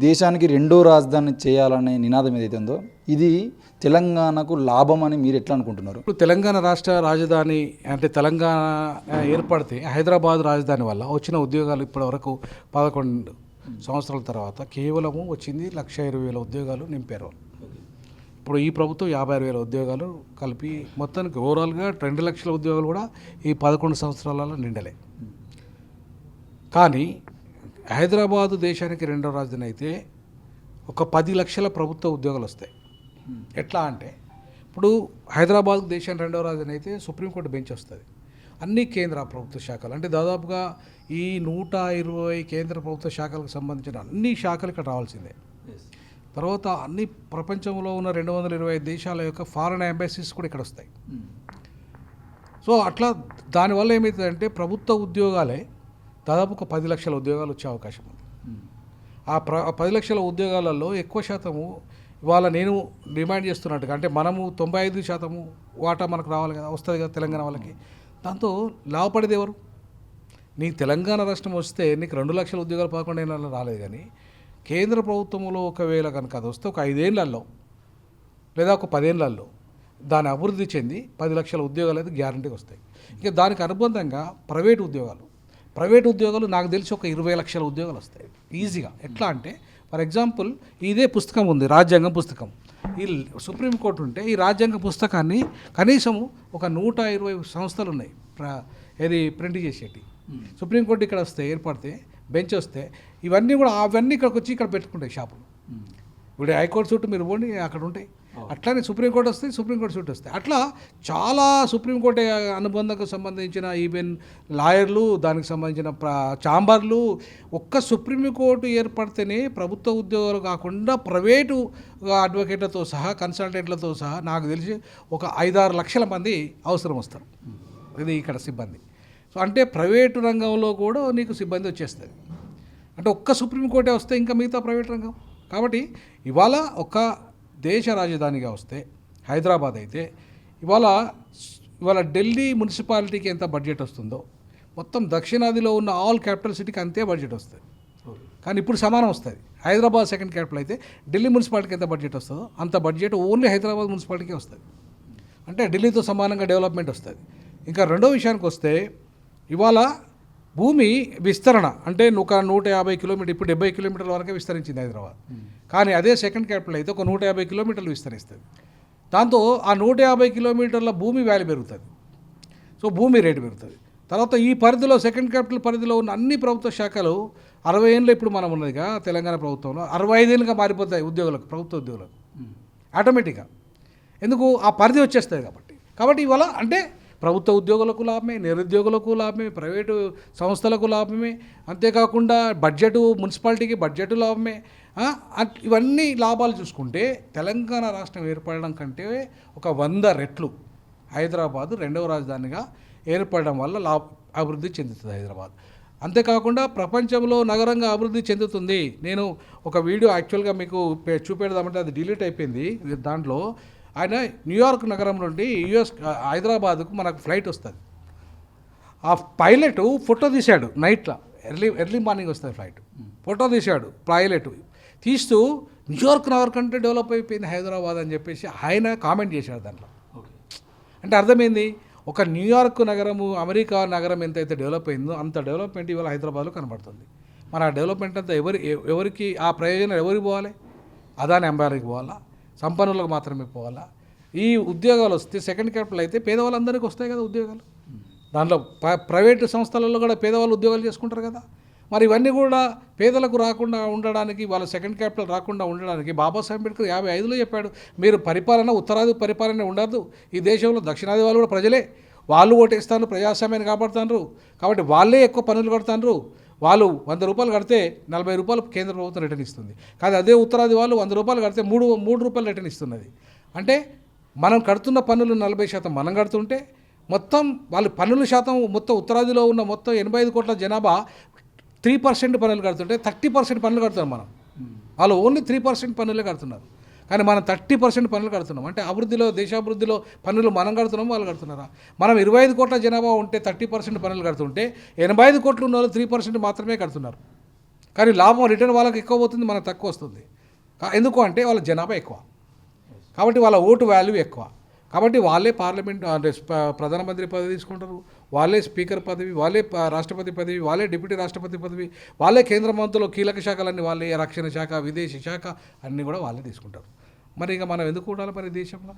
దేశానికి రెండో రాజధాని చేయాలనే నినాదం ఏదైతే ఉందో ఇది తెలంగాణకు లాభం అని మీరు ఎట్లా అనుకుంటున్నారు? ఇప్పుడు తెలంగాణ రాష్ట్ర రాజధాని అంటే తెలంగాణ ఏర్పడితే హైదరాబాద్ రాజధాని వల్ల వచ్చిన ఉద్యోగాలు ఇప్పటివరకు 11 సంవత్సరాల తర్వాత కేవలము వచ్చింది 1,20,000 ఉద్యోగాలు నింపారు. ఇప్పుడు ఈ ప్రభుత్వం 56,000 ఉద్యోగాలు కలిపి మొత్తానికి ఓవరాల్గా 2 లక్షల ఉద్యోగాలు కూడా ఈ 11 సంవత్సరాలలో నిండలే. కానీ హైదరాబాదు దేశానికి రెండో రాజధాని అయితే ఒక 10 లక్షల ప్రభుత్వ ఉద్యోగాలు వస్తాయి. ఎట్లా అంటే ఇప్పుడు హైదరాబాద్ దేశానికి రెండో రాజధాని అయితే సుప్రీంకోర్టు బెంచ్ వస్తుంది, అన్ని కేంద్ర ప్రభుత్వ శాఖలు అంటే దాదాపుగా ఈ 120 కేంద్ర ప్రభుత్వ శాఖలకు సంబంధించిన అన్ని శాఖలు ఇక్కడ రావాల్సిందే. తర్వాత అన్ని ప్రపంచంలో ఉన్న 225 దేశాల యొక్క ఫారెన్ ఎంబసీస్ కూడా ఇక్కడ వస్తాయి. సో అట్లా దానివల్ల ఏమవుతుందంటే ప్రభుత్వ ఉద్యోగాలే దాదాపు ఒక 10 లక్షల ఉద్యోగాలు వచ్చే అవకాశం ఉంది. ఆ 10 లక్షల ఉద్యోగాలలో ఎక్కువ శాతము ఇవాళ నేను డిమాండ్ చేస్తున్నట్టుగా అంటే మనము 95% వాటా మనకు రావాలి కదా, వస్తుంది కదా తెలంగాణ వాళ్ళకి. దాంతో లాభపడేది ఎవరు? నీకు తెలంగాణ రాష్ట్రం వస్తే నీకు 2 లక్షల ఉద్యోగాలు 11 ఏళ్ళలో రాలేదు. కానీ కేంద్ర ప్రభుత్వంలో ఒకవేళ కనుక అది వస్తే ఒక 5 ఏళ్లలో లేదా ఒక 10 ఏళ్లలో దాని అభివృద్ధి చెంది 10 లక్షల ఉద్యోగాలు అయితే గ్యారంటీగా వస్తాయి. ఇక దానికి అనుబంధంగా ప్రైవేట్ ఉద్యోగాలు నాకు తెలిసి ఒక 20 లక్షల ఉద్యోగాలు వస్తాయి ఈజీగా. ఎట్లా అంటే ఫర్ ఎగ్జాంపుల్ ఇదే పుస్తకం ఉంది, రాజ్యాంగం పుస్తకం. ఈ సుప్రీంకోర్టు ఉంటే ఈ రాజ్యాంగ పుస్తకాన్ని కనీసము ఒక 120 సంస్థలు ఉన్నాయి ఏది ప్రింట్ చేసేటి. సుప్రీంకోర్టు ఇక్కడ వస్తే ఏర్పడితే బెంచ్ వస్తే అవన్నీ ఇక్కడికి వచ్చి ఇక్కడ పెట్టుకుంటాయి షాపులు. ఇప్పుడు హైకోర్టు సూట్ మీరు పోండి అక్కడ ఉంటాయి. అట్లానే సుప్రీంకోర్టు వస్తాయి, సుప్రీంకోర్టు సూట్ వస్తాయి. అట్లా చాలా సుప్రీంకోర్టు అనుబంధకు సంబంధించిన ఈవెన్ లాయర్లు, దానికి సంబంధించిన ఛాంబర్లు, ఒక్క సుప్రీంకోర్టు ఏర్పడితేనే ప్రభుత్వ ఉద్యోగాలు కాకుండా ప్రైవేటు అడ్వకేట్లతో సహా కన్సల్టెంట్లతో సహా నాకు తెలిసి ఒక 5-6 లక్షల మంది అవసరం వస్తారు. ఇది ఇక్కడ సిబ్బంది. సో అంటే ప్రైవేటు రంగంలో కూడా నీకు సిబ్బంది వచ్చేస్తుంది. అంటే ఒక్క సుప్రీంకోర్టే వస్తే ఇంకా మిగతా ప్రైవేట్ రంగం. కాబట్టి ఇవాళ ఒక దేశ రాజధానిగా వస్తే హైదరాబాద్ అయితే ఇవాళ ఢిల్లీ మున్సిపాలిటీకి ఎంత బడ్జెట్ వస్తుందో మొత్తం దక్షిణాదిలో ఉన్న ఆల్ క్యాపిటల్ సిటీకి అంతే బడ్జెట్ వస్తుంది. కానీ ఇప్పుడు సమానం వస్తుంది. హైదరాబాద్ సెకండ్ క్యాపిటల్ అయితే ఢిల్లీ మున్సిపాలిటీకి ఎంత బడ్జెట్ వస్తుందో అంత బడ్జెట్ ఓన్లీ హైదరాబాద్ మున్సిపాలిటీకే వస్తుంది. అంటే ఢిల్లీతో సమానంగా డెవలప్మెంట్ వస్తుంది. ఇంకా రెండో విషయానికి వస్తే ఇవాళ భూమి విస్తరణ అంటే ఒక 150 కిలోమీటర్ ఇప్పుడు 70 కిలోమీటర్ల వరకే విస్తరించింది హైదరాబాద్. కానీ అదే సెకండ్ క్యాపిటల్ అయితే ఒక 150 కిలోమీటర్లు విస్తరిస్తుంది. దాంతో ఆ 150 కిలోమీటర్ల భూమి వాల్యూ పెరుగుతుంది. సో భూమి రేటు పెరుగుతుంది. తర్వాత ఈ పరిధిలో సెకండ్ క్యాపిటల్ పరిధిలో ఉన్న అన్ని ప్రభుత్వ శాఖలు 60 ఏళ్ళు ఇప్పుడు మనం ఉన్నదిగా తెలంగాణ ప్రభుత్వంలో 65 ఏళ్ళుగా మారిపోతాయి ఉద్యోగులకు, ప్రభుత్వ ఉద్యోగులకు ఆటోమేటిక్గా. ఎందుకు? ఆ పరిధి వచ్చేస్తుంది కాబట్టి ఇవాళ అంటే ప్రభుత్వ ఉద్యోగులకు లాభమే, నిరుద్యోగులకు లాభమే, ప్రైవేటు సంస్థలకు లాభమే, అంతేకాకుండా బడ్జెట్ మున్సిపాలిటీకి బడ్జెట్ లాభమే. ఇవన్నీ లాభాలు చూసుకుంటే తెలంగాణ రాష్ట్రం ఏర్పడడం కంటే ఒక 100 రెట్లు హైదరాబాదు రెండవ రాజధానిగా ఏర్పడడం వల్ల అభివృద్ధి చెందుతుంది హైదరాబాద్. అంతేకాకుండా ప్రపంచంలో నగరంగా అభివృద్ధి చెందుతుంది. నేను ఒక వీడియో యాక్చువల్గా మీకు చూపెడదామంటే అది డిలీట్ అయిపోయింది. దాంట్లో ఆయన న్యూయార్క్ నగరం నుండి హైదరాబాద్కు మనకు ఫ్లైట్ వస్తుంది. ఆ పైలట్ ఫోటో తీశాడు నైట్లో, ఎర్లీ మార్నింగ్ వస్తుంది ఫ్లైట్. ఫోటో తీశాడు పైలట్, తీస్తూ న్యూయార్క్ నగరం కంటే డెవలప్ అయిపోయింది హైదరాబాద్ అని చెప్పేసి ఆయన కామెంట్ చేశాడు దాంట్లో. అంటే అర్థమైంది, ఒక న్యూయార్క్ నగరము అమెరికా నగరం ఎంతైతే డెవలప్ అయిందో అంత డెవలప్మెంట్ ఇవాళ హైదరాబాద్లో కనబడుతుంది. మన ఆ డెవలప్మెంట్ అంతా ఎవరికి ఆ ప్రయోజనం ఎవరికి పోవాలి? అదాని అంబారీకి పోవాలా? సంపన్నులకు మాత్రమే పోవాలా? ఈ ఉద్యోగాలు వస్తే సెకండ్ క్యాపిటల్ అయితే పేదవాళ్ళందరికీ వస్తాయి కదా ఉద్యోగాలు. దాంట్లో ప్రైవేటు సంస్థలలో కూడా పేదవాళ్ళు ఉద్యోగాలు చేసుకుంటారు కదా. మరి ఇవన్నీ కూడా పేదలకు రాకుండా ఉండడానికి, వాళ్ళ సెకండ్ క్యాపిటల్ రాకుండా ఉండడానికి బాబాసాహెబ్ అంబేద్కర్ 55లో చెప్పాడు, మీరు ఉత్తరాది పరిపాలన ఉండదు. ఈ దేశంలో దక్షిణాది వాళ్ళు కూడా ప్రజలే, వాళ్ళు ఓటేస్తారు, ప్రజాస్వామ్యాన్ని కాపాడుతారు. కాబట్టి వాళ్ళే ఎక్కువ పన్నులు కడతారు. వాళ్ళు 100 రూపాయలు కడితే 40 రూపాయలు కేంద్ర ప్రభుత్వం రిటర్న్ ఇస్తుంది. కానీ అదే ఉత్తరాది వాళ్ళు 100 రూపాయలు కడితే 3 రూపాయలు రిటర్న్ ఇస్తున్నది. అంటే మనం కడుతున్న పన్నులు 40% మనం కడుతుంటే మొత్తం వాళ్ళ పన్నుల శాతం మొత్తం ఉత్తరాదిలో ఉన్న మొత్తం 85 కోట్ల జనాభా 3% పన్నులు కడుతుంటే 30% పన్నులు కడుతున్నాం మనం. వాళ్ళు ఓన్లీ 3% పన్నులే కడుతున్నారు. కానీ మనం 30% పన్నులు కడుతున్నాం. అంటే అభివృద్ధిలో, దేశాభివృద్ధిలో పన్నులు మనం కడుతున్నాం, వాళ్ళు కడుతున్నారా? మనం 25 కోట్ల జనాభా ఉంటే 30% పన్నులు కడుతుంటే 85 కోట్లు ఉన్న వాళ్ళు 3% మాత్రమే కడుతున్నారు. కానీ లాభం రిటర్న్ వాళ్ళకి ఎక్కువ పోతుంది, మనకు తక్కువ వస్తుంది. ఎందుకు అంటే వాళ్ళ జనాభా ఎక్కువ, కాబట్టి వాళ్ళ ఓటు వాల్యూ ఎక్కువ, కాబట్టి వాళ్ళే పార్లమెంట్ అంటే ప్రధానమంత్రి పదవి తీసుకుంటారు, వాళ్ళే స్పీకర్ పదవి, వాళ్ళే రాష్ట్రపతి పదవి, వాళ్ళే డిప్యూటీ రాష్ట్రపతి పదవి, వాళ్ళే కేంద్ర మంత్రులు కీలక శాఖలన్నీ వాళ్ళే, రక్షణ శాఖ, విదేశీ శాఖ అన్నీ కూడా వాళ్ళే తీసుకుంటారు. మరి ఇంకా మనం ఎందుకు ఉండాలి మరి దేశంలో?